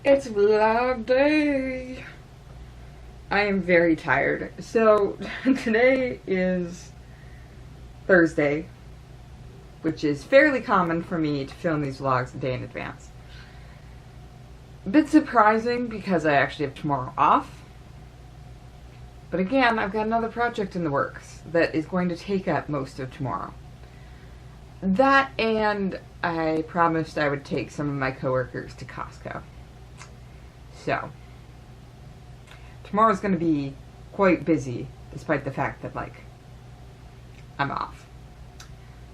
It's vlog day. I am very tired. So today is Thursday, which is fairly common for me to film these vlogs a day in advance. A bit surprising because I actually have tomorrow off. But again, I've got another project in the works that is going to take up most of tomorrow. That, and I promised I would take some of my coworkers to Costco. So, tomorrow's going to be quite busy, despite the fact that, I'm off.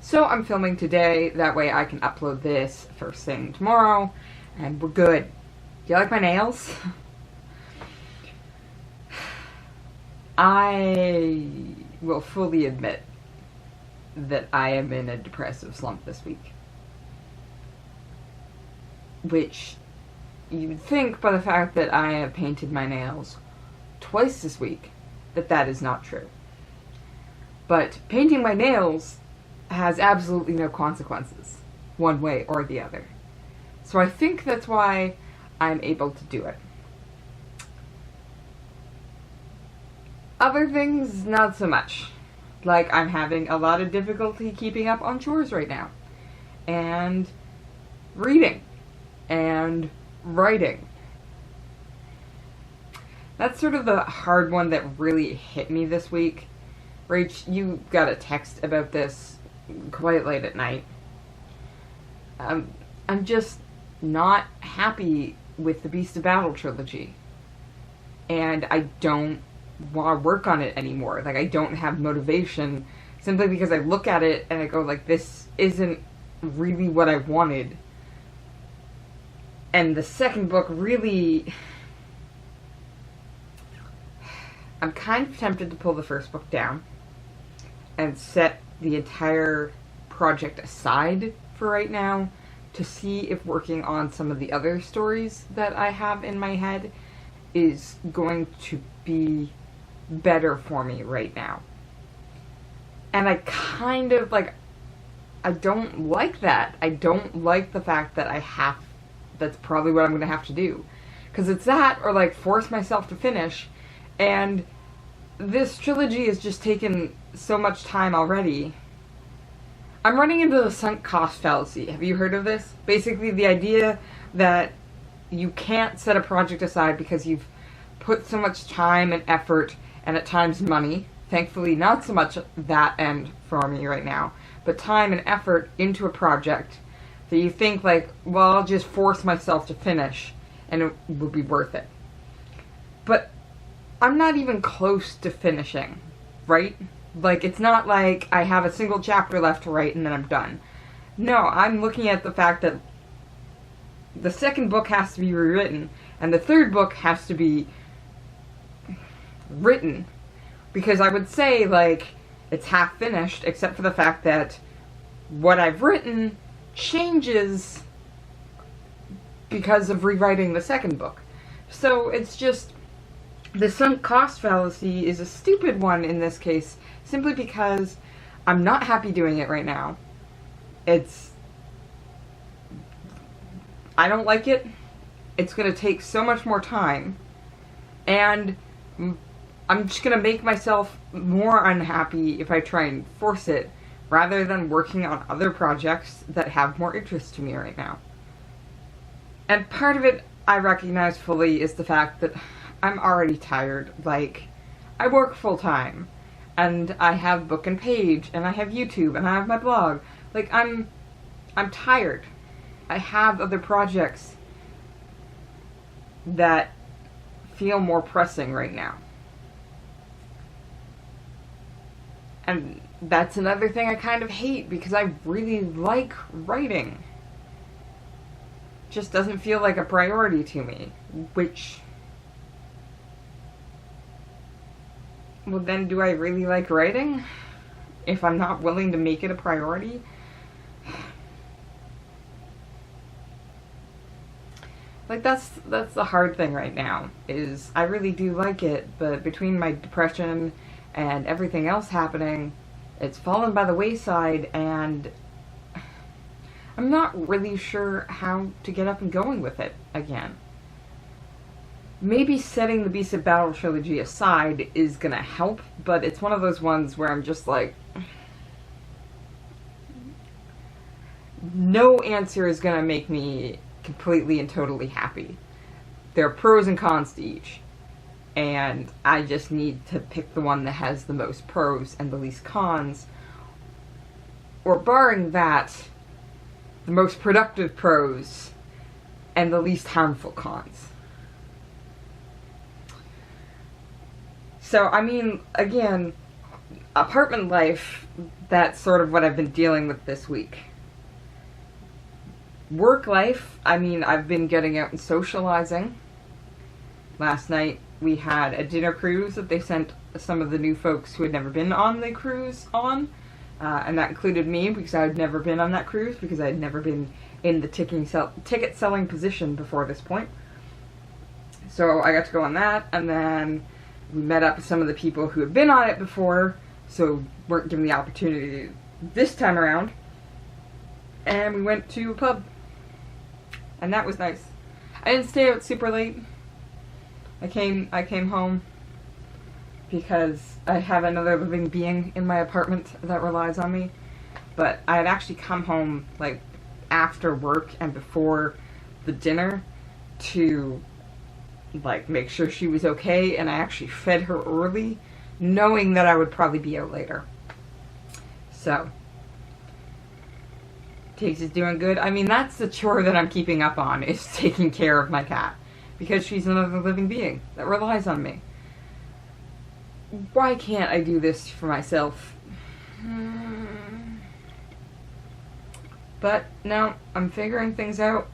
So I'm filming today, that way I can upload this first thing tomorrow, and we're good. Do you like my nails? I will fully admit that I am in a depressive slump this week. Which, you would think by the fact that I have painted my nails twice this week, that is not true. But painting my nails has absolutely no consequences, one way or the other. So I think that's why I'm able to do it. Other things, not so much. Like, I'm having a lot of difficulty keeping up on chores right now. And reading. And writing. That's sort of the hard one that really hit me this week. Rach, you got a text about this quite late at night. I'm just not happy with the Beast of Battle trilogy. And I don't want to work on it anymore. Like, I don't have motivation simply because I look at it and I go, this isn't really what I wanted. And the second book really... I'm kind of tempted to pull the first book down and set the entire project aside for right now to see if working on some of the other stories that I have in my head is going to be better for me right now. And I kind of, I don't like that. I don't like the fact that that's probably what I'm going to have to do. Because it's that, or force myself to finish, and this trilogy has just taken so much time already. I'm running into the sunk cost fallacy. Have you heard of this? Basically, the idea that you can't set a project aside because you've put so much time and effort, and at times money, thankfully not so much that end for me right now, but time and effort into a project that you think, well, I'll just force myself to finish, and it will be worth it. But I'm not even close to finishing, right? It's not like I have a single chapter left to write and then I'm done. No, I'm looking at the fact that the second book has to be rewritten, and the third book has to be written. Because I would say, it's half finished, except for the fact that what I've written changes because of rewriting the second book. So it's just, the sunk cost fallacy is a stupid one in this case, simply because I'm not happy doing it right now. I don't like it. It's going to take so much more time. And I'm just going to make myself more unhappy if I try and force it, rather than working on other projects that have more interest to me right now. And part of it, I recognize fully, is the fact that I'm already tired. I work full-time, and I have Book and Page, and I have YouTube, and I have my blog. I'm tired. I have other projects that feel more pressing right now. And that's another thing I kind of hate, because I really like writing. Just doesn't feel like a priority to me, which... Well, then, do I really like writing? If I'm not willing to make it a priority? That's the hard thing right now, is I really do like it, but between my depression and everything else happening, it's fallen by the wayside, and I'm not really sure how to get up and going with it again. maybe setting the Beast of Battle trilogy aside is gonna help, but it's one of those ones where I'm just like, no answer is gonna make me completely and totally happy. There are pros and cons to each, and I just need to pick the one that has the most pros and the least cons, or barring that, the most productive pros and the least harmful cons. So, I mean, again, apartment life, that's sort of what I've been dealing with this week. Work life, I mean, I've been getting out and socializing. Last night we had a dinner cruise that they sent some of the new folks who had never been on the cruise on. And that included me, because I had never been on that cruise, because I had never been in the ticket selling position before this point. So I got to go on that, and then we met up with some of the people who had been on it before, so weren't given the opportunity this time around. And we went to a pub. And that was nice. I didn't stay out super late. I came home because I have another living being in my apartment that relies on me. But I had actually come home like after work and before the dinner to like make sure she was okay, and I actually fed her early, knowing that I would probably be out later. So Tiggs is doing good. I mean, that's the chore that I'm keeping up on, is taking care of my cat. Because she's another living being that relies on me. Why can't I do this for myself? But no, I'm figuring things out.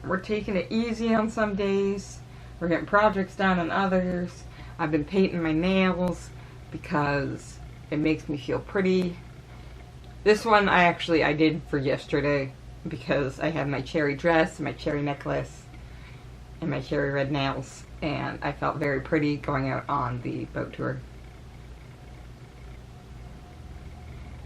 We're taking it easy on some days. We're getting projects done on others. I've been painting my nails because it makes me feel pretty. This one I did for yesterday because I had my cherry dress and my cherry necklace and my cherry red nails, and I felt very pretty going out on the boat tour.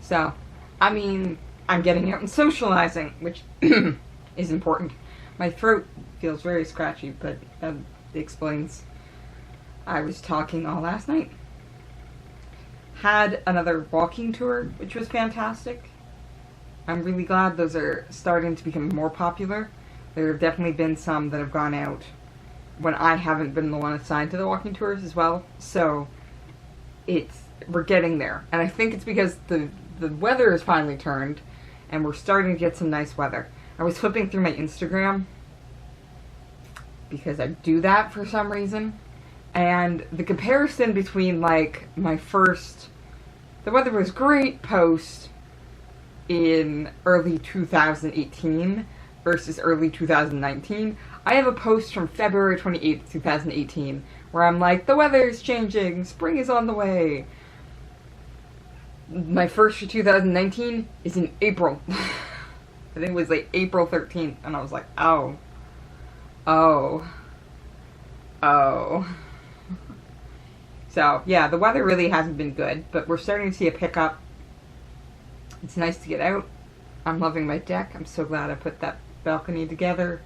So, I mean, I'm getting out and socializing, which is important. My throat feels very scratchy, but that explains. I was talking all last night. Had another walking tour, which was fantastic. I'm really glad those are starting to become more popular. There have definitely been some that have gone out when I haven't been the one assigned to the walking tours as well. So we're getting there. And I think it's because the weather has finally turned and we're starting to get some nice weather. I was flipping through my Instagram because I do that for some reason. And the comparison between, like, my first, the weather was great post in early 2018 versus early 2019. I have a post from February 28th, 2018, where I'm like, the weather is changing, spring is on the way. My first for 2019 is in April. I think it was like April 13th, and I was like, oh. So, yeah, the weather really hasn't been good, but we're starting to see a pickup. It's nice to get out. I'm loving my deck. I'm so glad I put that balcony together.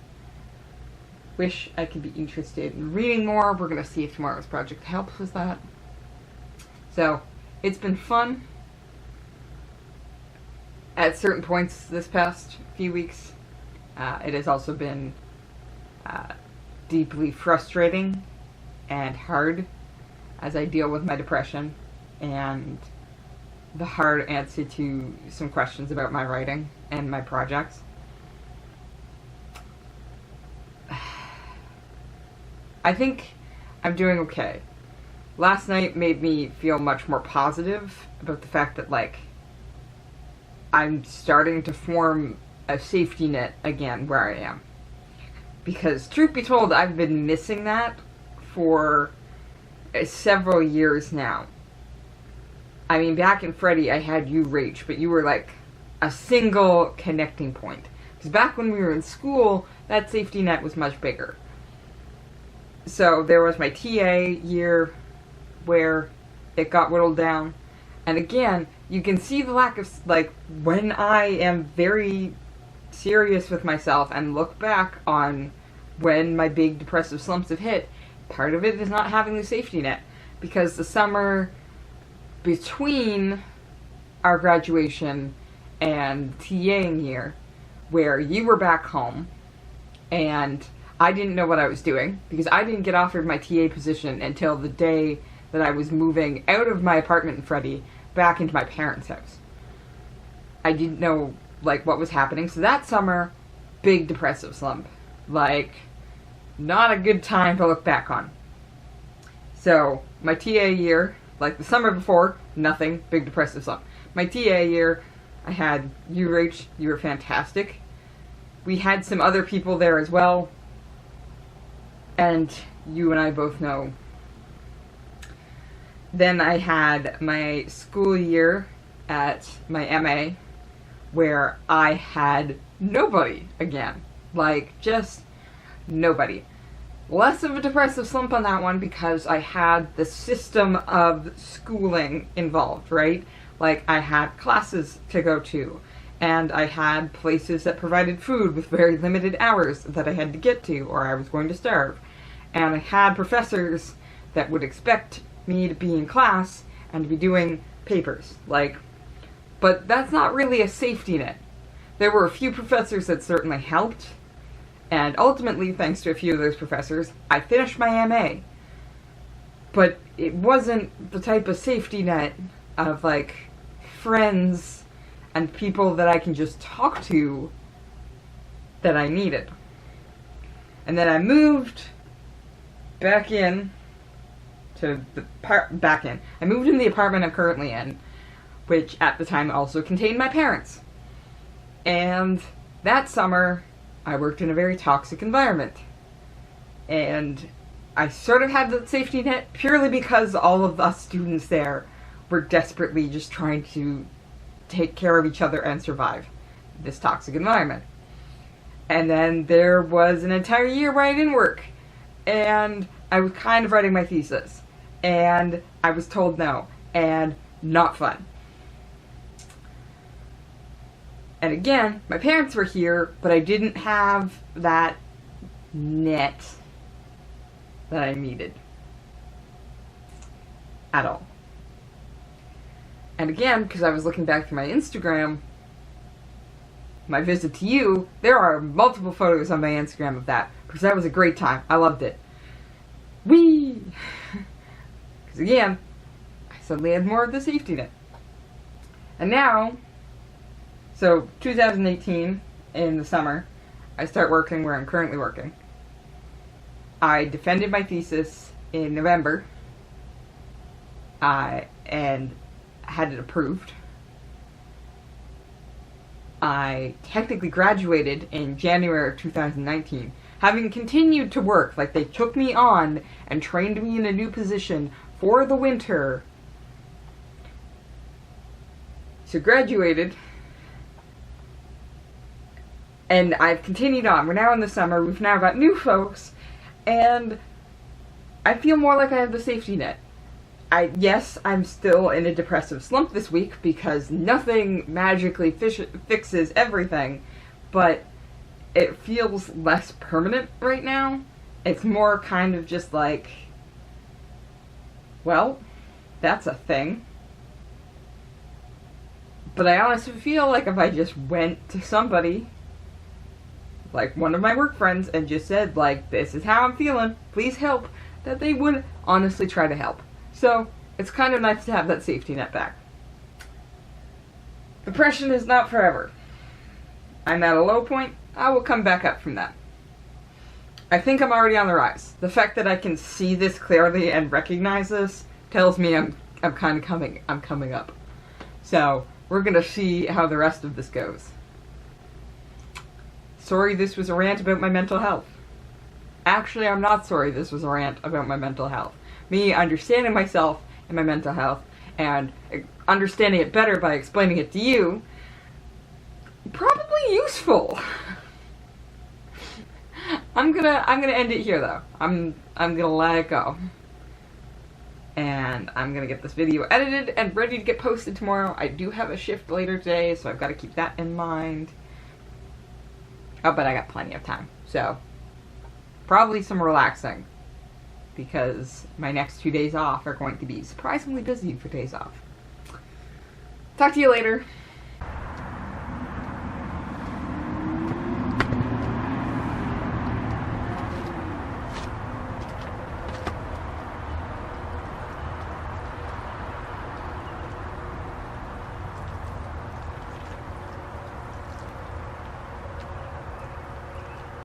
Wish I could be interested in reading more. We're going to see if tomorrow's project helps with that. So, it's been fun at certain points this past few weeks. It has also been deeply frustrating and hard as I deal with my depression and the hard answer to some questions about my writing and my projects. I think I'm doing okay. Last night made me feel much more positive about the fact that, like, I'm starting to form a safety net again where I am. Because, truth be told, I've been missing that for several years now. I mean, back in Freddy, I had you, Rach, but you were like a single connecting point. Because back when we were in school, that safety net was much bigger. So there was my TA year where it got whittled down. And again, you can see the lack of, like, when I am very serious with myself and look back on when my big depressive slumps have hit, part of it is not having the safety net, because the summer between our graduation and TAing year, where you were back home and I didn't know what I was doing, because I didn't get offered my TA position until the day that I was moving out of my apartment in Freddie back into my parents' house. I didn't know, like, what was happening. So that summer, big depressive slump. Like, not a good time to look back on. So, my TA year, like the summer before, nothing, big depressive slump. My TA year, I had you, Rach, you were fantastic. We had some other people there as well, and you and I both know. Then I had my school year at my MA, where I had nobody again. Like, just nobody. Less of a depressive slump on that one because I had the system of schooling involved, right? Like, I had classes to go to, and I had places that provided food with very limited hours that I had to get to, or I was going to starve. And I had professors that would expect me to be in class and to be doing papers. Like, but that's not really a safety net. There were a few professors that certainly helped, and ultimately, thanks to a few of those professors, I finished my MA. But it wasn't the type of safety net of, like, friends and people that I can just talk to that I needed. And then I moved back in to the I moved in the apartment I'm currently in, which at the time also contained my parents. And that summer, I worked in a very toxic environment. And I sort of had the safety net purely because all of us students there were desperately just trying to take care of each other and survive this toxic environment. And then there was an entire year where I didn't work. And I was kind of writing my thesis. And I was told no. And not fun. And again, my parents were here, but I didn't have that net that I needed. At all. And again, because I was looking back through my Instagram, my visit to you, there are multiple photos on my Instagram of that, because that was a great time. I loved it. Whee! Because again, I suddenly had more of the safety net. And now, so 2018, in the summer, I start working where I'm currently working. I defended my thesis in November, and had it approved. I technically graduated in January of 2019, having continued to work. Like, they took me on and trained me in a new position for the winter. So graduated, and I've continued on. We're now in the summer, we've now got new folks, and I feel more like I have the safety net. Yes, I'm still in a depressive slump this week because nothing magically fixes everything, but it feels less permanent right now. It's more kind of just like, well, that's a thing. But I honestly feel like if I just went to somebody, like one of my work friends, and just said, like, this is how I'm feeling, please help, that they would honestly try to help. So, it's kind of nice to have that safety net back. Depression is not forever. I'm at a low point. I will come back up from that. I think I'm already on the rise. The fact that I can see this clearly and recognize this tells me I'm kind of coming up. So, we're gonna see how the rest of this goes. Sorry this was a rant about my mental health. Actually, I'm not sorry this was a rant about my mental health. Me understanding myself and my mental health, and understanding it better by explaining it to you, probably useful. I'm gonna end it here though. I'm gonna let it go. And I'm gonna get this video edited and ready to get posted tomorrow. I do have a shift later today, so I've got to keep that in mind. Oh, but I got plenty of time, so probably some relaxing because my next 2 days off are going to be surprisingly busy for days off. Talk to you later.